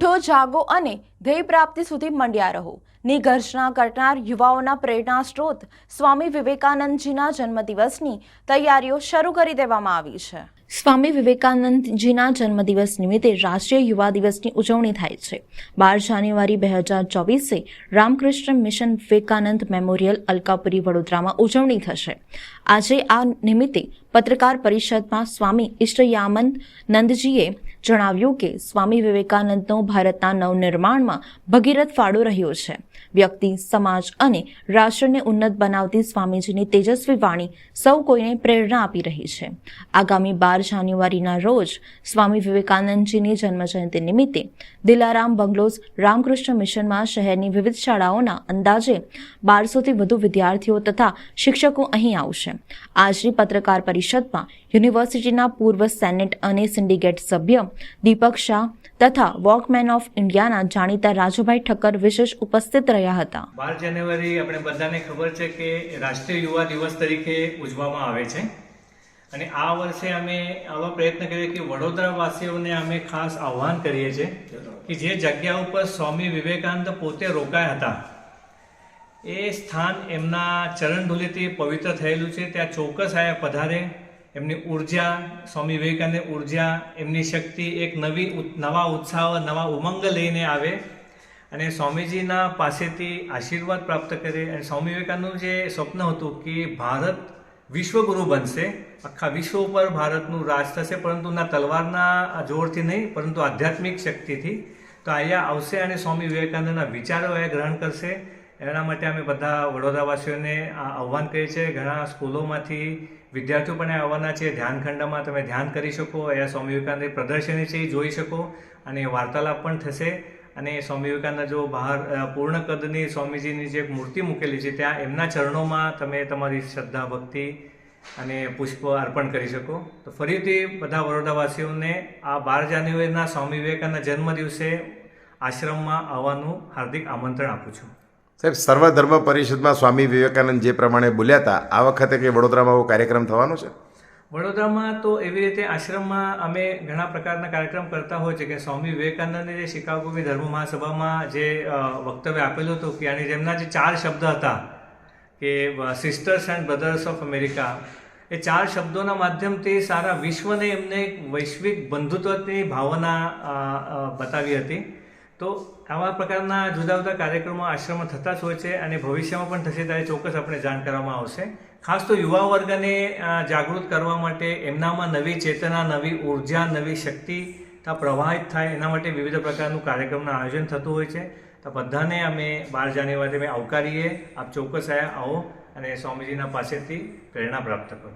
ઉઠો જાગો અને ધ્યેય પ્રાપ્તિ સુધી મંડ્યા રહો ની ઘર્ષણા કરનાર યુવાઓના પ્રેરણા સ્ત્રોત સ્વામી વિવેકાનંદજીના જન્મદિવસની તૈયારીઓ શરૂ કરી દેવામાં આવી છે। સ્વામી વિવેકાનંદજીના જન્મદિવસ નિમિત્તે રાષ્ટ્રીય યુવા દિવસની ઉજવણી થાય છે। 12 જાન્યુઆરી 2024 રામકૃષ્ણ મિશન વિવેકાનંદ મેમોરિયલ અલકાપુરી વડોદરામાં ઉજવણી થશે। આજે આ નિમિત્તે પત્રકાર પરિષદમાં સ્વામી ઈષ્ટયામાનંદજીએ જણાવ્યું કે સ્વામી વિવેકાનંદનો ભારતના નવનિર્માણમાં ભગીરથ ફાળો રહ્યો છે। વ્યક્તિ, સમાજ અને રાષ્ટ્રને ઉન્નત બનાવતી સ્વામીજીની તેજસ્વી વાણી સૌ કોઈને પ્રેરણા આપી રહી છે। આગામી 12 જાન્યુઆરીના રોજ સ્વામી વિવેકાનંદજીની જન્મજયંતિ નિમિત્તે દિલારામ બંગલોઝ રામકૃષ્ણ મિશનમાં શહેરની વિવિધ શાળાઓના અંદાજે 1200થી વધુ વિદ્યાર્થીઓ તથા શિક્ષકો અહીં આવશે। આજની પત્રકાર પરિષદમાં યુનિવર્સિટીના પૂર્વ સેનેટ અને સિન્ડિકેટ સભ્ય દીપક શાહ તથા વોકમેન ઓફ ઇન્ડિયાના જાણીતા રાજુભાઈ ઠક્કર વિશેષ ઉપસ્થિત રહ્યા હતા। 12 જાન્યુઆરી આપણે બધાને ખબર છે કે રાષ્ટ્રીય યુવા દિવસ તરીકે ઉજવવામાં આવે છે અને આ વર્ષે અમે આવા પ્રયત્ન કરીએ કે વડોદરાવાસીઓને અમે ખાસ આહ્વાન કરીએ છીએ કે જે જગ્યા ઉપર સ્વામી વિવેકાનંદ પોતે રોકાયા હતા એ સ્થાન એમના ચરણધૂલીથી પવિત્ર થયેલું છે। ત્યાં ચોક્કસ આયા પધારે, એમની ઉર્જા, સ્વામી વિવેકાનંદની ઉર્જા, એમની શક્તિ એક નવા ઉત્સાહ, નવા ઉમંગ લઈને આવે અને સ્વામીજીના પાસેથી આશીર્વાદ પ્રાપ્ત કરે। અને સ્વામી વિવેકાનંદનું જે સ્વપ્ન હતું કે ભારત વિશ્વગુરુ બનશે, આખા વિશ્વ ઉપર ભારતનું રાજ થશે, પરંતુ ના તલવારના જોરથી નહીં પરંતુ આધ્યાત્મિક શક્તિથી। તો અહીંયા આવશે અને સ્વામી વિવેકાનંદના વિચારો એ ગ્રહણ કરશે। એના માટે અમે બધા વડોદરાવાસીઓને આહ્વાન કરીએ છીએ। ઘણા સ્કૂલોમાંથી વિદ્યાર્થીઓ પણ આવવાના છે। ધ્યાનખંડમાં તમે ધ્યાન કરી શકો, અહીંયા સ્વામી વિવેકાનંદની પ્રદર્શની છે એ જોઈ શકો અને વાર્તાલાપ પણ થશે। અને સ્વામી વિવેકાનંદ જો બહાર પૂર્ણ કદની સ્વામીજીની જે મૂર્તિ મૂકેલી છે ત્યાં એમના ચરણોમાં તમે તમારી શ્રદ્ધા, ભક્તિ અને પુષ્પ અર્પણ કરી શકો। તો ફરીથી બધા વડોદરાવાસીઓને આ 12 જાન્યુઆરીના સ્વામી વિવેકાનંદના જન્મદિવસે આશ્રમમાં આવવાનું હાર્દિક આમંત્રણ આપું છું। સાહેબ, સર્વધર્મ પરિષદમાં સ્વામી વિવેકાનંદ જે પ્રમાણે બોલ્યા હતા, આ વખતે કે વડોદરામાં એવો કાર્યક્રમ થવાનો છે? વડોદરામાં તો એવી રીતે આશ્રમમાં અમે ઘણા પ્રકારના કાર્યક્રમ કરતા હોય છે કે સ્વામી વિવેકાનંદે જે શિકાગોની ધર્મ મહાસભામાં જે વક્તવ્ય આપેલું હતું કે અને જેમના જે 4 શબ્દ હતા કે sisters and brothers of America, એ 4 શબ્દોના માધ્યમથી સારા વિશ્વને એમને વૈશ્વિક બંધુત્વની ભાવના બતાવી હતી। તો આવા પ્રકારના જુદા જુદા કાર્યક્રમો આશ્રમમાં થતા જ હોય છે અને ભવિષ્યમાં પણ થશે ત્યારે ચોક્કસ આપણે જાણ કરવામાં આવશે। ખાસ તો યુવા વર્ગને જાગૃત કરવા માટે એમનામાં નવી ચેતના, નવી ઉર્જા, નવી શક્તિ પ્રવાહિત થાય એના માટે વિવિધ પ્રકારનું કાર્યક્રમનું આયોજન થતું હોય છે। તો બધાને અમે 12 જાન્યુઆરી આવકારીએ। આપ ચોક્કસ આવો અને સ્વામીજીના પાસેથી પ્રેરણા પ્રાપ્ત કરો।